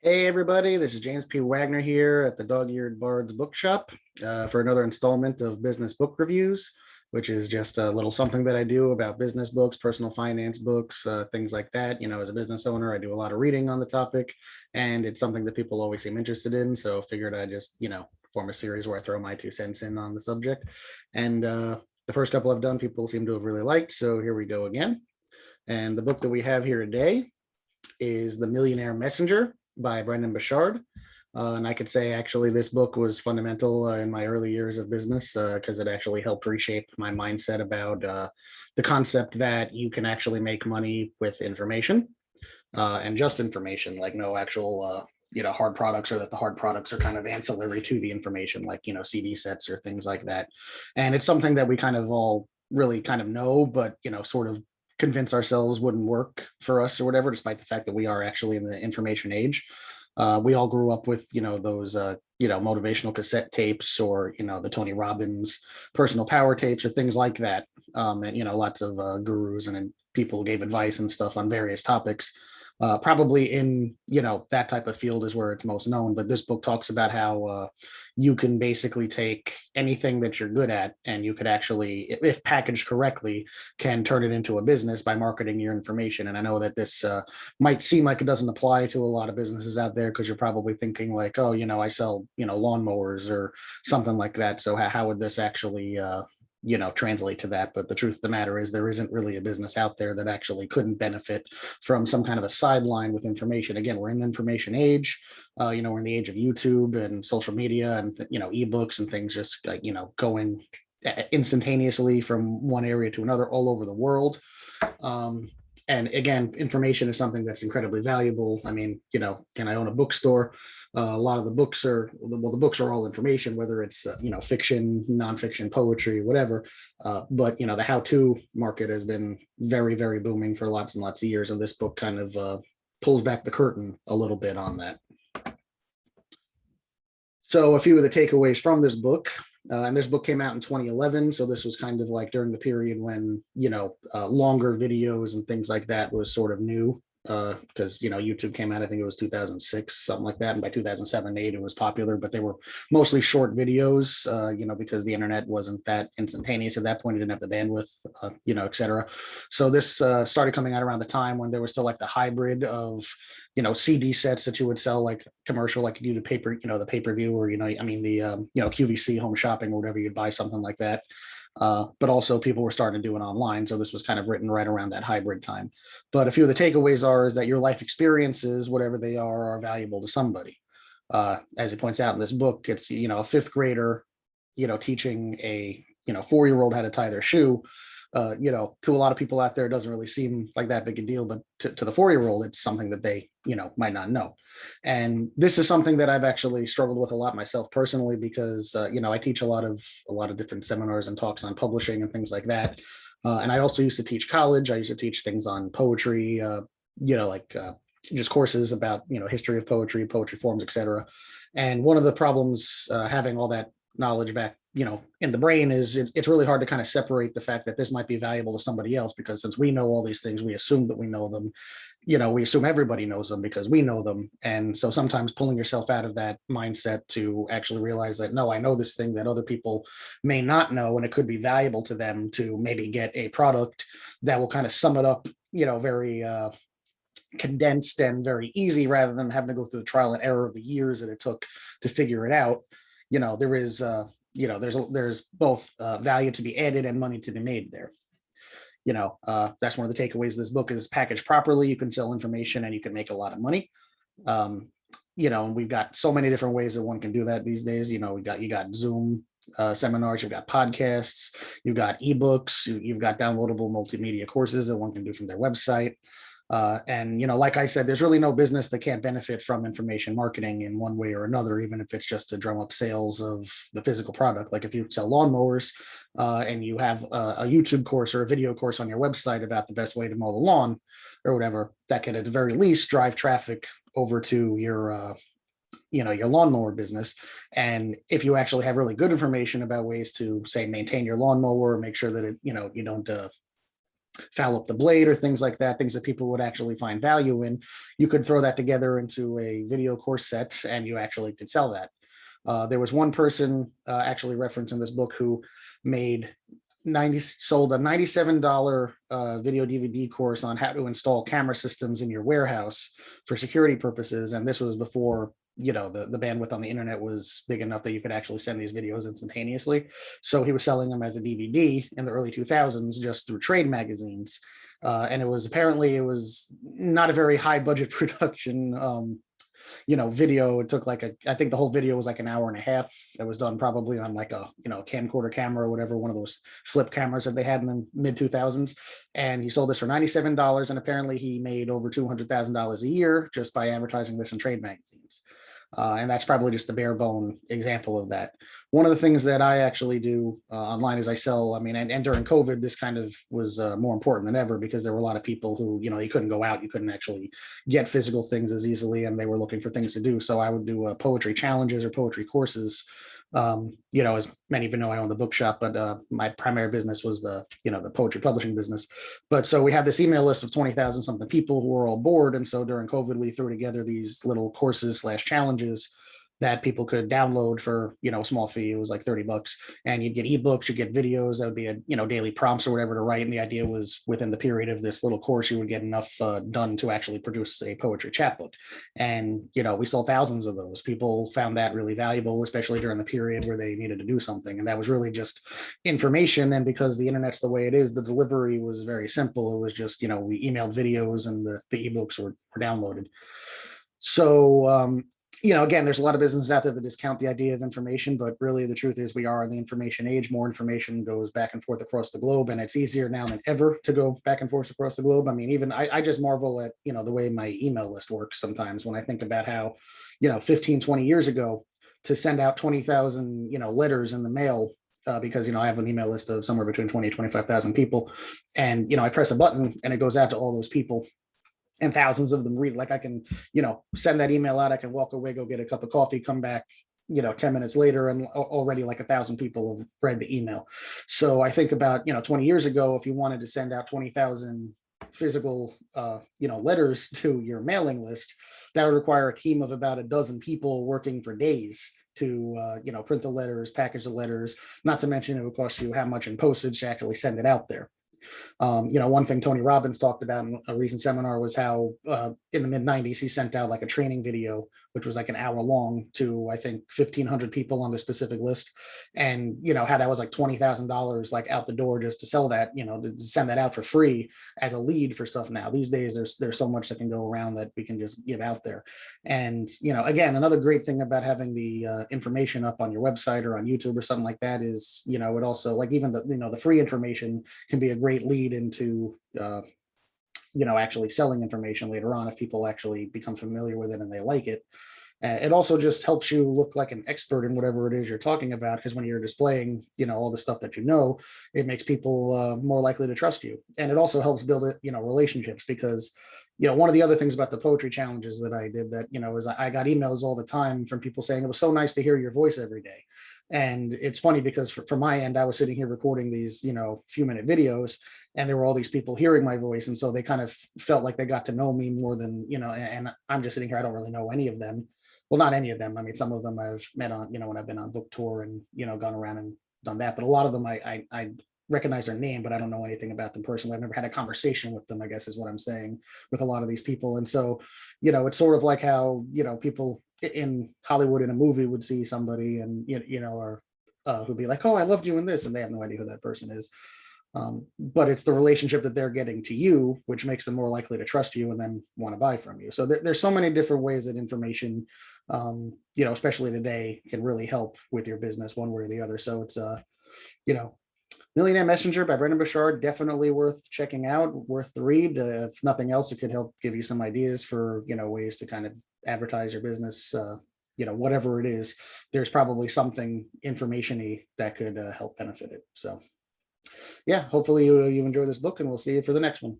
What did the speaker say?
Hey everybody, this is James P. Wagner here at the Dog-Eared Bard's Bookshop for another installment of Business Book Reviews, which is just a little something that I do about business books, personal finance books, things like that. As a business owner, I do a lot of reading on the topic, and it's something that people always seem interested in. So figured I just, form a series where I throw my 2 cents in on the subject. And the first couple I've done, people seem to have really liked. So here we go again. And the book that we have here today is The Millionaire Messenger by Brendan Burchard. And I could say actually this book was fundamental in my early years of business because it actually helped reshape my mindset about the concept that you can actually make money with information and just information, like no actual hard products, or that the hard products are kind of ancillary to the information, like CD sets or things like that. And it's something that we kind of all really kind of know, but sort of convince ourselves wouldn't work for us or whatever, despite the fact that we are actually in the information age. We all grew up with those motivational cassette tapes, or the Tony Robbins personal power tapes or things like that. And lots of gurus and people who gave advice and stuff on various topics. Probably in that type of field is where it's most known, but this book talks about how you can basically take anything that you're good at, and you could actually, if packaged correctly, can turn it into a business by marketing your information. And I know that this might seem like it doesn't apply to a lot of businesses out there, because you're probably thinking like, oh, I sell lawnmowers or something like that, so how would this actually translate to that? But the truth of the matter is there isn't really a business out there that actually couldn't benefit from some kind of a sideline with information. Again, we're in the information age. We're in the age of YouTube and social media and ebooks and things just like going instantaneously from one area to another all over the world. And again, information is something that's incredibly valuable. I mean, can I own a bookstore? A lot of the books are, well, the books are all information, whether it's fiction, nonfiction, poetry, whatever. But the how-to market has been very, very booming for lots and lots of years, and this book kind of pulls back the curtain a little bit on that. So a few of the takeaways from this book, and this book came out in 2011. So this was kind of like during the period when, longer videos and things like that was sort of new, because YouTube came out, I think it was 2006, something like that, and by 2007, 8 it was popular, but they were mostly short videos, because the internet wasn't that instantaneous at that point. It didn't have the bandwidth, etc. So this started coming out around the time when there was still like the hybrid of CD sets that you would sell like commercial, like you do the paper, the pay-per-view, or the QVC home shopping or whatever, you'd buy something like that. But also people were starting to do it online. So this was kind of written right around that hybrid time. But a few of the takeaways is that your life experiences, whatever they are valuable to somebody. As it points out in this book, it's, a fifth grader, teaching a, 4-year-old how to tie their shoe. To a lot of people out there, it doesn't really seem like that big a deal, but to the 4-year-old, it's something that they, might not know. And this is something that I've actually struggled with a lot myself personally, because, I teach a lot of different seminars and talks on publishing and things like that. And I also used to teach college. I used to teach things on poetry, just courses about, history of poetry, poetry forms, etc. And one of the problems having all that knowledge back in the brain is it's really hard to kind of separate the fact that this might be valuable to somebody else, because since we know all these things, we assume that we know them. We assume everybody knows them because we know them. And so sometimes pulling yourself out of that mindset to actually realize that, no, I know this thing that other people may not know, and it could be valuable to them to maybe get a product that will kind of sum it up, very condensed and very easy, rather than having to go through the trial and error of the years that it took to figure it out. There is there's both value to be added and money to be made there. That's one of the takeaways. This book is packaged properly. You can sell information and you can make a lot of money. And we've got so many different ways that one can do that these days. You got Zoom seminars, you've got podcasts, you've got ebooks, you've got downloadable multimedia courses that one can do from their website. And like I said, there's really no business that can't benefit from information marketing in one way or another, even if it's just to drum up sales of the physical product. Like if you sell lawnmowers and you have a YouTube course or a video course on your website about the best way to mow the lawn or whatever, that can at the very least drive traffic over to your your lawnmower business. And if you actually have really good information about ways to, say, maintain your lawnmower, make sure that it you don't foul up the blade or things like that, things that people would actually find value in. You could throw that together into a video course set and you actually could sell that. There was one person actually referenced in this book who made sold a $97 video DVD course on how to install camera systems in your warehouse for security purposes. And this was before, you know, the bandwidth on the internet was big enough that you could actually send these videos instantaneously. So he was selling them as a DVD in the early 2000s just through trade magazines. And it was not a very high budget production. You know, video. It took like I think the whole video was like an hour and a half. It was done probably on like a, you know, a camcorder camera or whatever, one of those flip cameras that they had in the mid 2000s. And he sold this for $97. And apparently he made over $200,000 a year just by advertising this in trade magazines. And that's probably just the bare bone example of that. One of the things that I actually do online is I sell, I mean, and during COVID, this kind of was more important than ever because there were a lot of people who, you know, you couldn't go out, you couldn't actually get physical things as easily, and they were looking for things to do. So I would do poetry challenges or poetry courses. You know, as many of you know, I own the bookshop, but my primary business was the poetry publishing business. But so we had this email list of 20,000 something people who were all bored. And so during COVID, we threw together these little courses / challenges that people could download for, you know, a small fee. It was like $30, and you'd get ebooks, you get videos. That would be daily prompts or whatever to write. And the idea was within the period of this little course, you would get enough done to actually produce a poetry chapbook. And, you know, we sold thousands of those. People found that really valuable, especially during the period where they needed to do something. And that was really just information. And because the internet's the way it is, the delivery was very simple. It was just, you know, we emailed videos and the ebooks were downloaded. So, you know, again, there's a lot of businesses out there that discount the idea of information, but really the truth is we are in the information age. More information goes back and forth across the globe, and it's easier now than ever to go back and forth across the globe. I mean, even I just marvel at, you know, the way my email list works sometimes when I think about how, you know, 15, 20 years ago to send out 20,000, you know, letters in the mail, because, you know, I have an email list of somewhere between 20 and 25,000 people. And, you know, I press a button and it goes out to all those people. And thousands of them read. Like I can, you know, send that email out. I can walk away, go get a cup of coffee, come back, you know, 10 minutes later, and already like 1,000 people have read the email. So I think about, you know, 20 years ago, if you wanted to send out 20,000 physical, you know, letters to your mailing list, that would require a team of about a dozen people working for days to, you know, print the letters, package the letters, not to mention it would cost you how much in postage to actually send it out there. You know, one thing Tony Robbins talked about in a recent seminar was how in the mid 90s, he sent out like a training video, which was like an hour long to, I think, 1,500 people on the specific list. And, you know, how that was like $20,000 like out the door just to sell that, you know, to send that out for free as a lead for stuff now. These days, there's so much that can go around that we can just give out there. And, you know, again, another great thing about having the information up on your website or on YouTube or something like that is, you know, it also, like even the, you know, the free information can be a great lead into you know, actually selling information later on if people actually become familiar with it and they like it. It also just helps you look like an expert in whatever it is you're talking about, because when you're displaying, you know, all the stuff that you know, it makes people more likely to trust you. And it also helps build it, you know, relationships, because, you know, one of the other things about the poetry challenges that I did that, you know, is I got emails all the time from people saying it was so nice to hear your voice every day. And it's funny because from my end, I was sitting here recording these, you know, few minute videos, and there were all these people hearing my voice. And so they kind of felt like they got to know me more than, you know, and I'm just sitting here, I don't really know any of them. Well, not any of them. I mean, some of them I've met on, you know, when I've been on book tour and, you know, gone around and done that. But a lot of them I recognize their name, but I don't know anything about them personally. I've never had a conversation with them, I guess is what I'm saying, with a lot of these people. And so, you know, it's sort of like how, you know, people in Hollywood in a movie would see somebody and, you know, or who'd be like, oh, I loved you in this. And they have no idea who that person is. But it's the relationship that they're getting to you, which makes them more likely to trust you and then want to buy from you. So there's so many different ways that information, you know, especially today, can really help with your business one way or the other. So it's, you know, Millionaire Messenger by Brendan Burchard, definitely worth checking out, worth the read. If nothing else, it could help give you some ideas for, you know, ways to kind of advertise your business. You know, whatever it is, there's probably something information-y that could help benefit it. So yeah, hopefully you enjoy this book, and we'll see you for the next one.